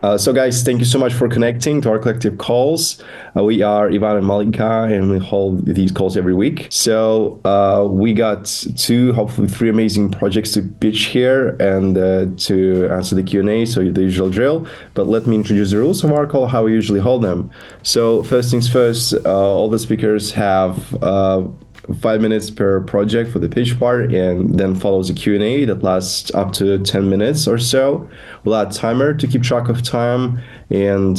So guys, thank you so much for connecting to our collective calls. We are Ivan and Malika, and we hold these calls every week. So we got two, hopefully three amazing projects to pitch here and to answer the Q&A, so the usual drill. But let me introduce the rules of our call, how we usually hold them. So first things first, all the speakers have 5 minutes per project for the pitch part, and then follows a Q&A that lasts up to 10 minutes or so. We'll add timer to keep track of time and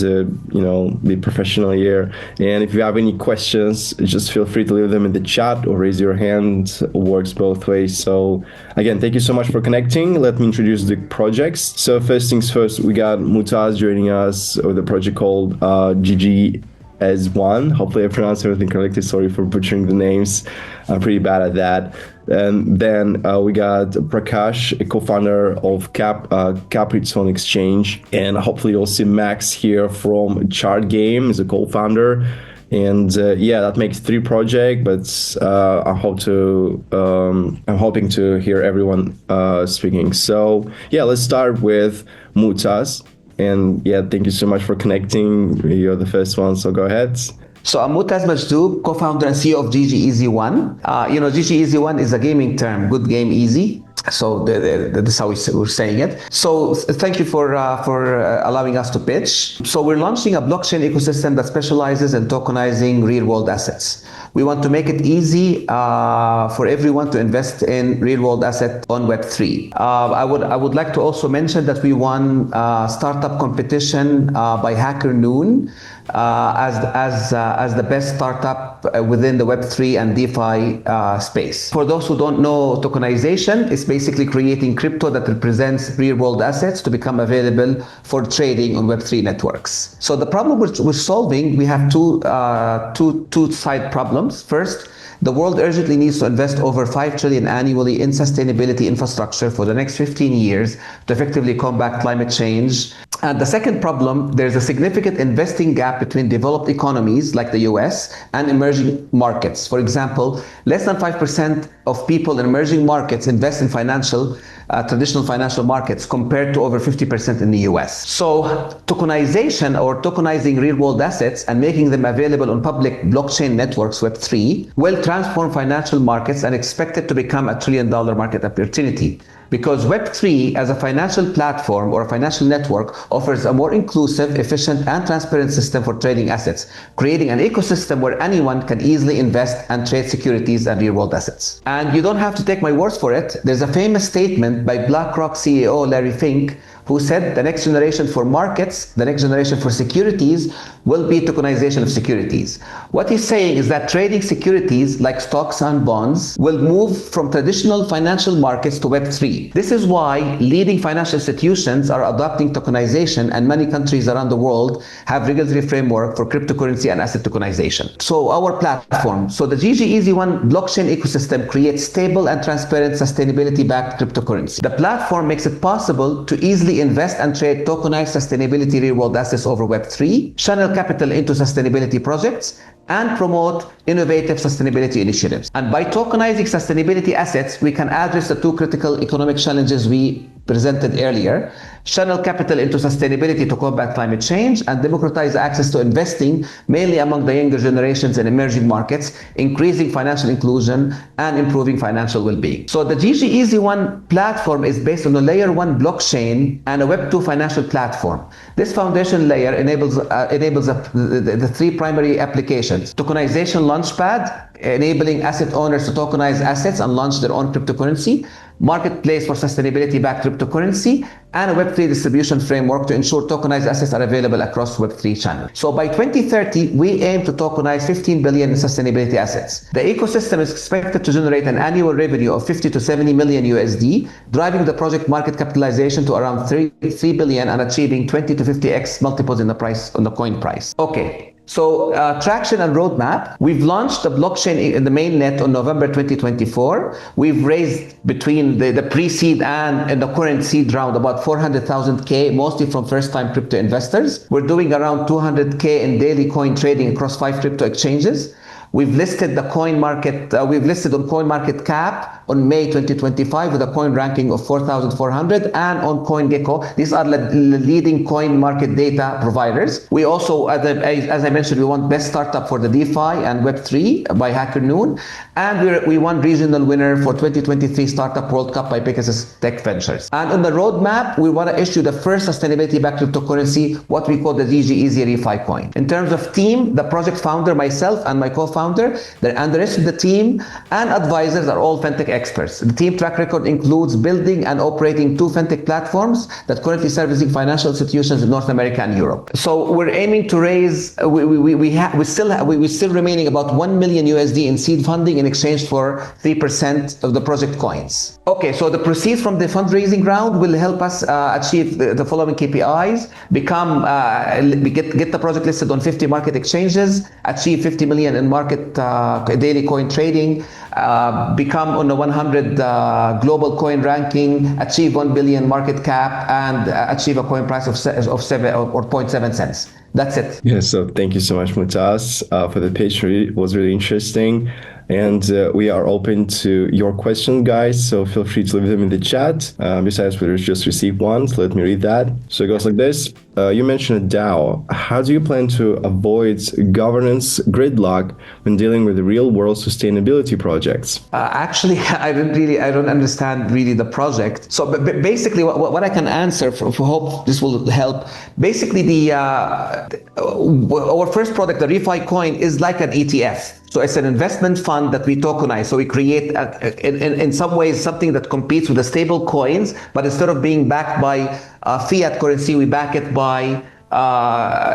be professional here. And if you have any questions, just feel free to leave them in the chat or raise your hand. It works both ways. So again, thank you so much for connecting. Let me introduce the projects. So first things first, we got Mutaz joining us with a project called GG S1. Hopefully I pronounced everything correctly. Sorry for butchering the names. I'm pretty bad at that. And then we got Prakash, a co-founder of Capitron exchange. And hopefully you'll see Max here from ChartGame as a co-founder. And that makes 3 projects, but I'm hoping to hear everyone speaking. So let's start with Mutaz. And thank you so much for connecting. You're the first one, so go ahead. So I'm Mutaz Majdoub, co-founder and CEO of GG One. GG One is a gaming term, good game, easy. So that's how we're saying it. So thank you for allowing us to pitch. So we're launching a blockchain ecosystem that specializes in tokenizing real-world assets. We want to make it easy for everyone to invest in real-world asset on Web3. I would like to also mention that we won startup competition by Hacker Noon as the best startup within the Web3 and DeFi space. For those who don't know, tokenization is basically creating crypto that represents real-world assets to become available for trading on Web3 networks. So the problem we're solving, we have two side problems. First, the world urgently needs to invest over 5 trillion annually in sustainability infrastructure for the next 15 years to effectively combat climate change. And the second problem, there's a significant investing gap between developed economies like the US and emerging markets. For example, less than 5% of people in emerging markets invest in traditional financial markets compared to over 50% in the US. So tokenization, or tokenizing real-world assets and making them available on public blockchain networks, Web3, will transform financial markets and expect it to become $1 trillion market opportunity. Because Web3 as a financial platform or a financial network offers a more inclusive, efficient, and transparent system for trading assets, creating an ecosystem where anyone can easily invest and trade securities and real-world assets. And you don't have to take my words for it. There's a famous statement by BlackRock CEO Larry Fink, who said the next generation for markets, the next generation for securities, will be tokenization of securities. What he's saying is that trading securities like stocks and bonds will move from traditional financial markets to Web3. This is why leading financial institutions are adopting tokenization, and many countries around the world have regulatory framework for cryptocurrency and asset tokenization. So our platform, so the GG One blockchain ecosystem creates stable and transparent sustainability-backed cryptocurrency. The platform makes it possible to easily invest and trade tokenized sustainability real-world assets over Web3, channel capital into sustainability projects, and promote innovative sustainability initiatives. And by tokenizing sustainability assets, we can address the 2 critical economic challenges we presented earlier: channel capital into sustainability to combat climate change, and democratize access to investing, mainly among the younger generations in emerging markets, increasing financial inclusion and improving financial well-being. So the GG One platform is based on the layer 1 blockchain and a Web2 financial platform. This foundation layer enables the 3 primary applications: tokenization launchpad, enabling asset owners to tokenize assets and launch their own cryptocurrency; marketplace for sustainability-backed cryptocurrency; and a Web3 distribution framework to ensure tokenized assets are available across Web3 channels. So by 2030, we aim to tokenize 15 billion in sustainability assets. The ecosystem is expected to generate an annual revenue of 50 to 70 million USD, driving the project market capitalization to around 3 billion and achieving 20 to 50x multiples in the price, on the coin price. Okay. So traction and roadmap. We've launched the blockchain in the mainnet on November 2024. We've raised between the pre-seed and the current seed round about 400,000 mostly from first-time crypto investors. We're doing around 200K in daily coin trading across 5 crypto exchanges. We've listed the coin market. We've listed on CoinMarketCap on May 2025 with a coin ranking of 4,400, and on CoinGecko. These are the leading coin market data providers. We also, as I mentioned, we won Best Startup for the DeFi and Web3 by Hacker Noon, and we won Regional Winner for 2023 Startup World Cup by Pegasus Tech Ventures. And on the roadmap, we want to issue the first sustainability-backed cryptocurrency, what we call the GG ReFi Coin. In terms of team, the project founder, myself, and my co-founder, and the rest of the team and advisors are all fintech experts. The team track record includes building and operating 2 fintech platforms that currently servicing financial institutions in North America and Europe. So we're aiming to raise, we're still remaining about 1 million USD in seed funding in exchange for 3% of the project coins. Okay, so the proceeds from the fundraising round will help us achieve the following KPIs: get the project listed on 50 market exchanges, achieve 50 million in market daily coin trading, become on the 100 global coin ranking, achieve 1 billion market cap, and achieve a coin price of 7 or 0.7 cents. That's it. Yeah, so thank you so much, Mutaz, for the pitch. It was really interesting. And we are open to your questions, guys, so feel free to leave them in the chat. Besides, we just received one, so let me read that. So it goes like this. You mentioned a DAO. How do you plan to avoid governance gridlock when dealing with real-world sustainability projects? Actually, I don't understand really the project. So basically, what I can answer, for hope this will help. Basically, our first product, the ReFi Coin, is like an ETF. So it's an investment fund that we tokenize. So we create, in some ways, something that competes with the stable coins, but instead of being backed by fiat currency, we back it by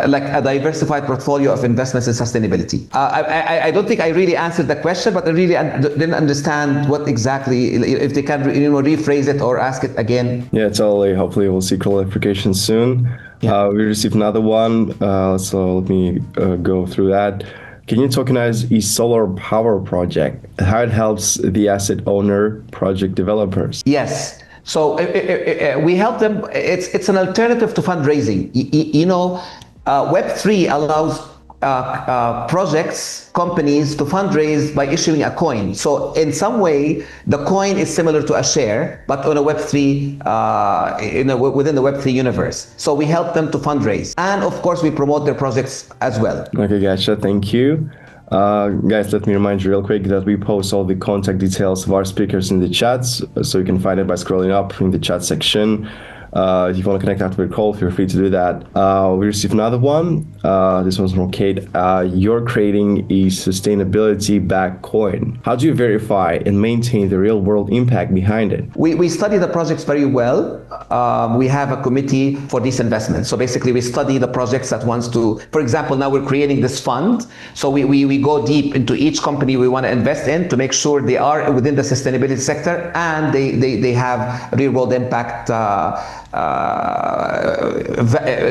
like a diversified portfolio of investments in sustainability. I don't think I really answered the question, but I really didn't understand what exactly, if they can rephrase it or ask it again. Yeah, totally. Hopefully we'll see clarification soon. Yeah. We received another one, so let me go through that. Can you tokenize a solar power project? How it helps the asset owner, project developers? Yes. So we help them. It's an alternative to fundraising. Web3 allows projects, companies to fundraise by issuing a coin. So in some way, the coin is similar to a share, but on a Web3, within the Web3 universe. So we help them to fundraise. And of course, we promote their projects as well. Okay, gotcha. Thank you. Guys, let me remind you real quick that we post all the contact details of our speakers in the chats, so you can find it by scrolling up in the chat section. If you want to connect after the call, feel free to do that. We received another one. This one's from Kate. You're creating a sustainability-backed coin. How do you verify and maintain the real-world impact behind it? We study the projects very well. We have a committee for these investments. So basically, we study the projects that wants to, for example, now we're creating this fund. So we go deep into each company we want to invest in to make sure they are within the sustainability sector and they have real-world impact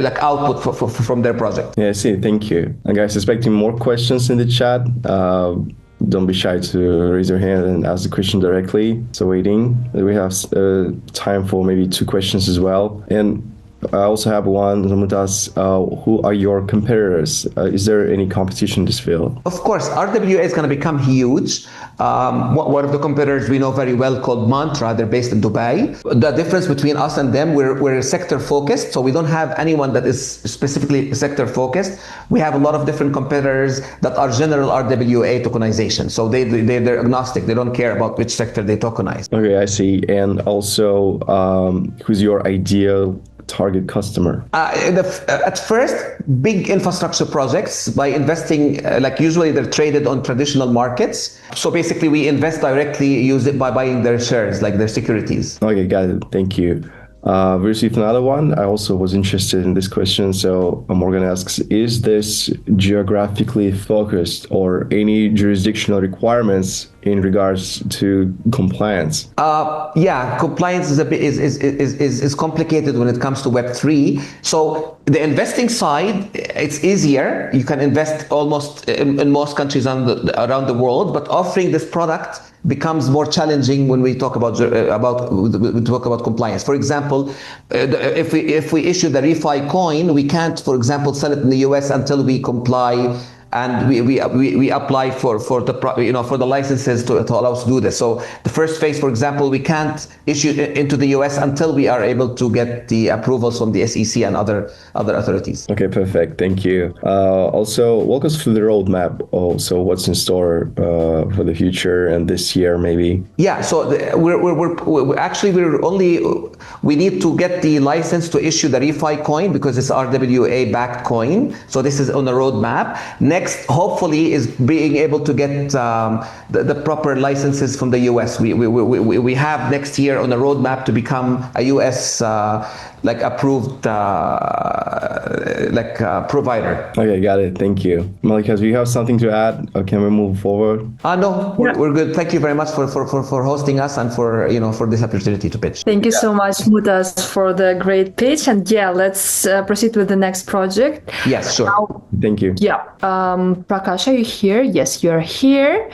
like output from their project. Yeah, I see. Thank you. And guys, expecting more questions in the chat. Don't be shy to raise your hand and ask the question directly. So waiting. We have time for maybe 2 questions as well. And I also have one, Mutaz. Who are your competitors? Is there any competition in this field? Of course, RWA is going to become huge. One of the competitors we know very well called Mantra, they're based in Dubai. The difference between us and them, we're sector focused, so we don't have anyone that is specifically sector focused. We have a lot of different competitors that are general RWA tokenization. So they're agnostic. They don't care about which sector they tokenize. Okay, I see. And also, who's your ideal target customer? At first, big infrastructure projects by investing, like usually they're traded on traditional markets. So basically we invest directly, use it by buying their shares, like their securities. Okay, got it. Thank you. We received another one. I also was interested in this question. So Morgan asks, is this geographically focused or any jurisdictional requirements in regards to compliance? Yeah, compliance is complicated when it comes to Web3. So the investing side, it's easier. You can invest almost in most countries around the world, but offering this product becomes more challenging when we talk about compliance. For example, if we issue the ReFi Coin, we can't, for example, sell it in the US until we comply and we apply for the licenses to allow us to do this. So the first phase, for example, we can't issue into the US until we are able to get the approvals from the SEC and other authorities. Okay, perfect. Thank you. Also, walk us through the roadmap. Also, what's in store for the future and this year, maybe? Yeah, so we need to get the license to issue the ReFi coin because it's RWA backed coin. So this is on the roadmap. Next, hopefully, is being able to get the proper licenses from the US. We have next year on the roadmap to become a US approved provider. Okay, got it. Thank you. Malika, do you have something to add, or can we move forward? No, we're good. Thank you very much for hosting us and for this opportunity to pitch. Thank you so much, Mutaz, for the great pitch. And let's proceed with the next project. Yes, sure. Thank you. Yeah. Prakash, are you here? Yes, you are here.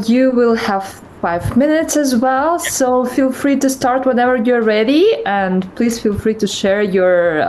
You will have 5 minutes as well, so feel free to start whenever you're ready, and please feel free to share your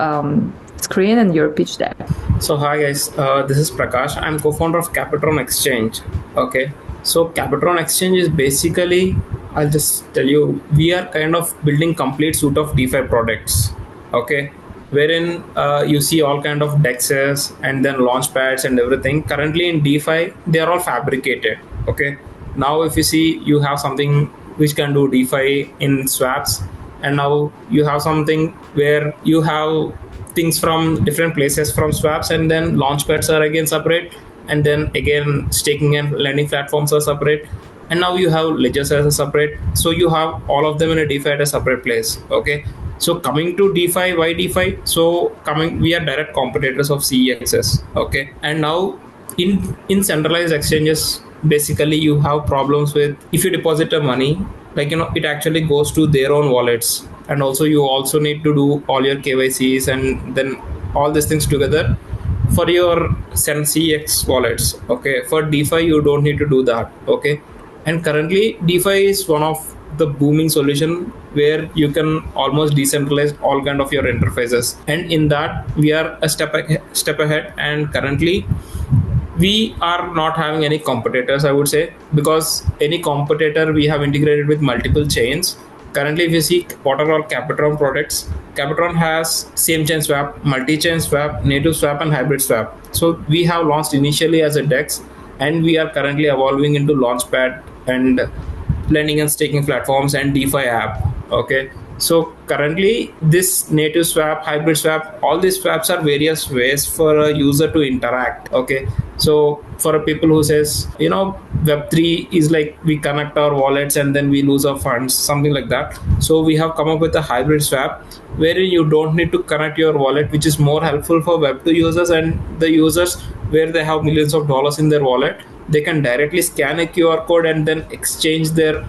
screen and your pitch deck. So hi guys, this is Prakash. I'm co-founder of Capitron Exchange. Okay, so Capitron Exchange is basically, I'll just tell you, we are kind of building complete suite of DeFi products. Okay, wherein you see all kind of dexes and then launch pads and everything. Currently in DeFi, they are all fabricated. Okay. Now, if you see, you have something which can do DeFi in swaps, and now you have something where you have things from different places from swaps, and then launchpads are again separate, and then again staking and lending platforms are separate, and now you have ledgers as a separate. So you have all of them in a DeFi at a separate place. Okay. So coming to DeFi, why DeFi? So we are direct competitors of CEXs. Okay, and now in centralized exchanges, basically you have problems with, if you deposit the money, it actually goes to their own wallets, and also you also need to do all your KYCs and then all these things together for your CEX wallets. Okay, for DeFi you don't need to do that. Okay, and currently DeFi is one of the booming solution where you can almost decentralize all kind of your interfaces, and in that we are a step ahead, and currently we are not having any competitors, I would say, because any competitor we have integrated with multiple chains. Currently, if you see what are all Capitron products, Capitron has same chain swap, multi-chain swap, native swap, and hybrid swap. So we have launched initially as a DEX, and we are currently evolving into Launchpad and lending and staking platforms and DeFi app. Okay. So currently this native swap, hybrid swap, all these swaps are various ways for a user to interact. Okay. So for a people who says, Web3 is like we connect our wallets and then we lose our funds, something like that. So we have come up with a hybrid swap wherein you don't need to connect your wallet, which is more helpful for Web2 users and the users where they have millions of dollars in their wallet. They can directly scan a QR code and then exchange their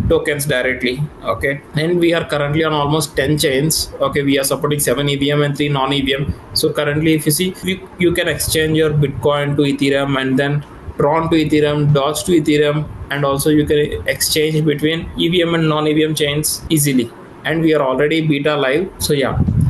tokens directly. Okay, and we are currently on almost 10 chains. Okay, we are supporting 7 EVM and 3 non-EVM. So currently, if you see, you can exchange your Bitcoin to Ethereum and then Tron to Ethereum, Doge to Ethereum, and also you can exchange between EVM and non-EVM chains easily. And we are already beta live. So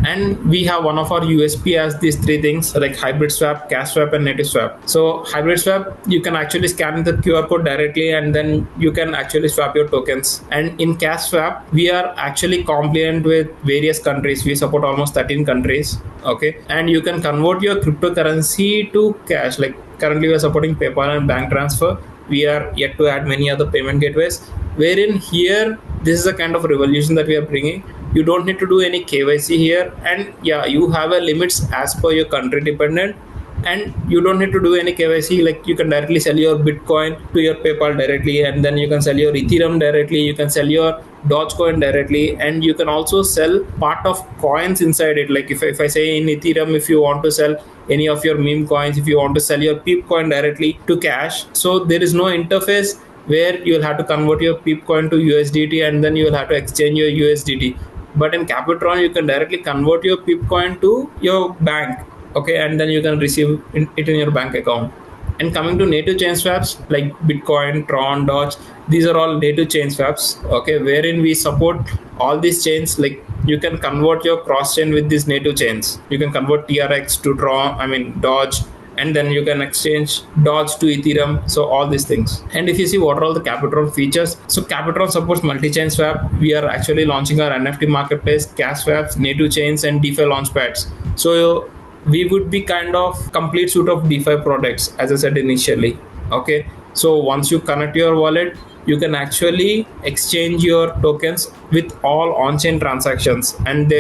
and we have one of our USP as these three things like hybrid swap, cash swap, and native swap. So hybrid swap, you can actually scan the QR code directly and then you can actually swap your tokens. And in cash swap, we are actually compliant with various countries. We support almost 13 countries. Okay, and you can convert your cryptocurrency to cash. Like currently we are supporting PayPal and bank transfer. We are yet to add many other payment gateways, wherein here this is a kind of revolution that we are bringing. You don't need to do any KYC here, and you have a limits as per your country dependent, and you don't need to do any KYC. Like you can directly sell your Bitcoin to your PayPal directly, and then you can sell your Ethereum directly, you can sell your Dogecoin directly, and you can also sell part of coins inside it. Like if I say in Ethereum, if you want to sell any of your meme coins, if you want to sell your PEEP coin directly to cash, so there is no interface where you'll have to convert your PEEP coin to USDT and then you'll have to exchange your USDT. But in Capitron, you can directly convert your PEEP coin to your bank. Okay, and then you can receive it in your bank account. And coming to native chain swaps like Bitcoin, Tron, Doge, these are all native chain swaps. Okay, wherein we support all these chains. Like you can convert your cross chain with these native chains. You can convert TRX to Tron, Doge, and then you can exchange Doge to Ethereum. So all these things. And if you see what are all the Capitron features, so Capitron supports multi-chain swap. We are actually launching our NFT marketplace, cash swaps, native chains, and DeFi launchpads. So we would be kind of complete suite of DeFi products, as I said initially. Okay, so once you connect your wallet, you can actually exchange your tokens with all on-chain transactions, and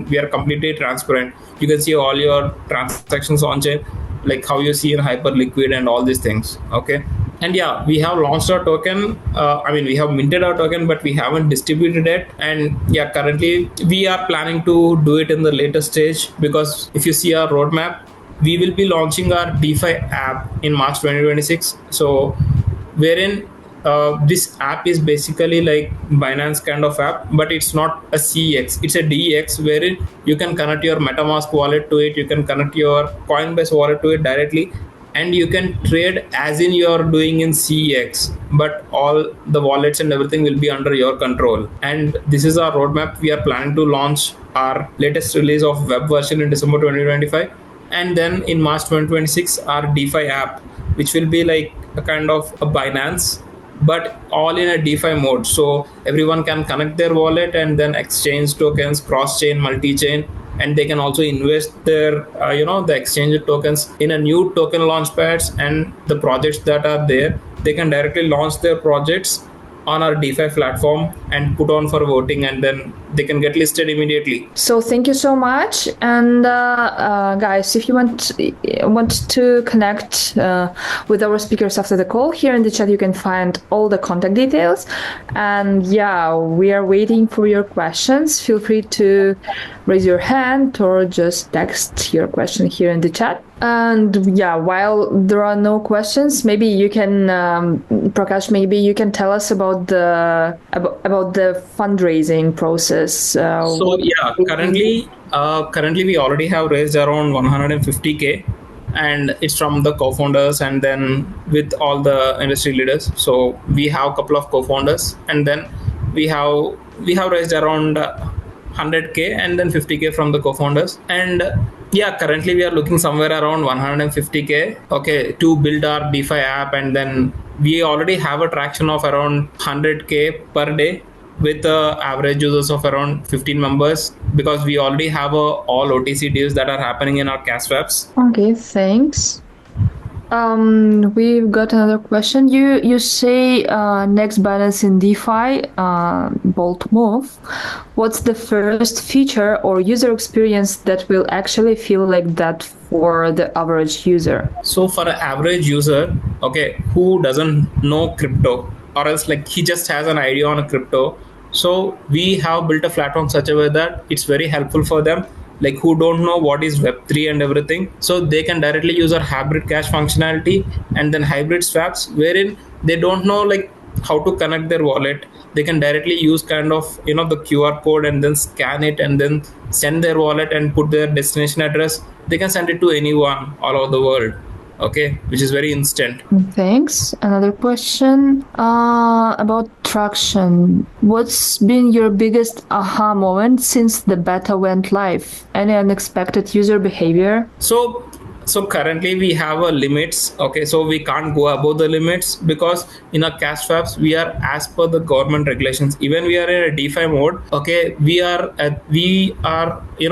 we are completely transparent. You can see all your transactions on-chain, like how you see in Hyperliquid and all these things. Okay, and yeah, we have launched our token. We have minted our token, but we haven't distributed it. And yeah, currently we are planning to do it in the later stage, because if you see our roadmap, we will be launching our DeFi app in March 2026. So wherein this app is basically like Binance kind of app, but it's not a CEX, it's a DEX, wherein you can connect your MetaMask wallet to it, you can connect your Coinbase wallet to it directly, and you can trade as in you're doing in CEX, but all the wallets and everything will be under your control. And this is our roadmap. We are planning to launch our latest release of web version in December 2025, and then in March 2026 our DeFi app, which will be like a kind of a Binance, but all in a DeFi mode. So everyone can connect their wallet and then exchange tokens, cross-chain, multi-chain, and they can also invest their, the exchange tokens in a new token launchpads, and the projects that are there, they can directly launch their projects on our DeFi platform and put on for voting, and then they can get listed immediately. So thank you so much. And guys, if you want to connect with our speakers after the call, here in the chat you can find all the contact details. And yeah, we are waiting for your questions. Feel free to raise your hand or just text your question here in the chat. And yeah, while there are no questions, maybe you can, Prakash, maybe you can tell us about the fundraising process. Currently we already have raised around 150K, and it's from the co-founders and then with all the industry leaders. So we have a couple of co-founders, and then we have raised around 100K and then 50K from the co-founders. And yeah, currently we are looking somewhere around 150K, okay, to build our DeFi app. And then we already have a traction of around 100K per day with average users of around 15 members, because we already have all OTC deals that are happening in our cash swaps. Okay, thanks. We've got another question. You say next balance in DeFi, bold move. What's the first feature or user experience that will actually feel like that for the average user? So for an average user, okay, who doesn't know crypto, or else like he just has an idea on a crypto, so we have built a platform such a way that it's very helpful for them, like who don't know what is Web3 and everything. So they can directly use our hybrid cash functionality and then hybrid swaps, wherein they don't know like how to connect their wallet. They can directly use kind of the QR code and then scan it and then send their wallet and put their destination address. They can send it to anyone all over the world, okay, which is very instant. Thanks. Another question about traction. What's been your biggest aha moment since the beta went live? Any unexpected user behavior? So currently we have a limits, okay, so we can't go above the limits, because in our cash swaps we are as per the government regulations. Even we are in a DeFi mode, okay, we are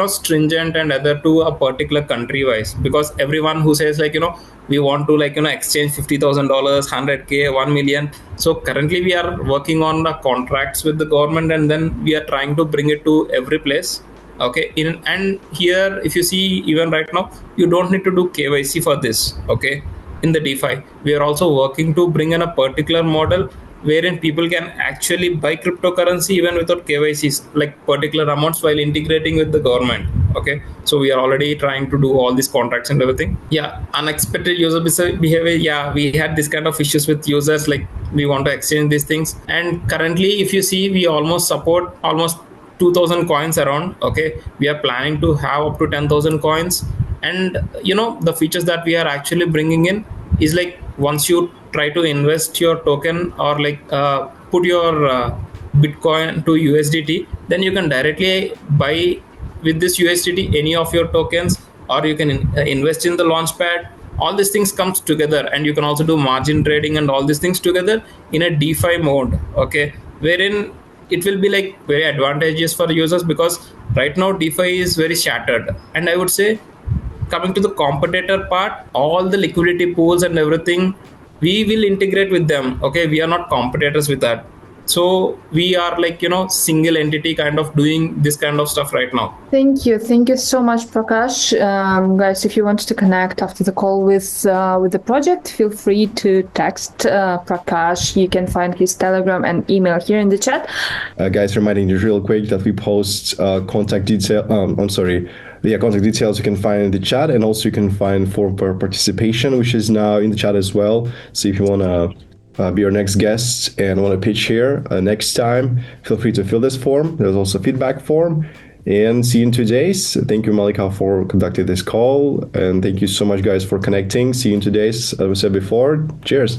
stringent and adhere to a particular country wise, because everyone who says like we want to exchange $50,000, 100K, 1 million. So currently we are working on the contracts with the government, and then we are trying to bring it to every place. Okay, and here if you see, even right now you don't need to do KYC for this. Okay, in the DeFi we are also working to bring in a particular model wherein people can actually buy cryptocurrency even without KYCs, like particular amounts, while integrating with the government. Okay, so we are already trying to do all these contracts and everything. Yeah, unexpected user behavior. Yeah, we had this kind of issues with users, like we want to exchange these things, and currently if you see, we almost support almost 2,000 coins around. Okay, we are planning to have up to 10,000 coins. And the features that we are actually bringing in is like, once you try to invest your token or like put your Bitcoin to USDT, then you can directly buy with this USDT any of your tokens, or you can invest in the launchpad, all these things comes together, and you can also do margin trading and all these things together in a DeFi mode, okay, wherein it will be like very advantageous for users, because right now DeFi is very shattered. And I would say, coming to the competitor part, all the liquidity pools and everything, we will integrate with them, okay, we are not competitors with that. So we are like, single entity kind of doing this kind of stuff right now. Thank you so much, Prakash. Guys, if you want to connect after the call with the project, feel free to text Prakash. You can find his Telegram and email here in the chat. Guys, reminding you real quick that we post contact details you can find in the chat, and also you can find form for participation, which is now in the chat as well. So if you want to be our next guest and want to pitch here next time, feel free to fill this form. There's also a feedback form. And see you in 2 days. Thank you, Malika, for conducting this call. And thank you so much, guys, for connecting. See you in 2 days. As we said before, cheers.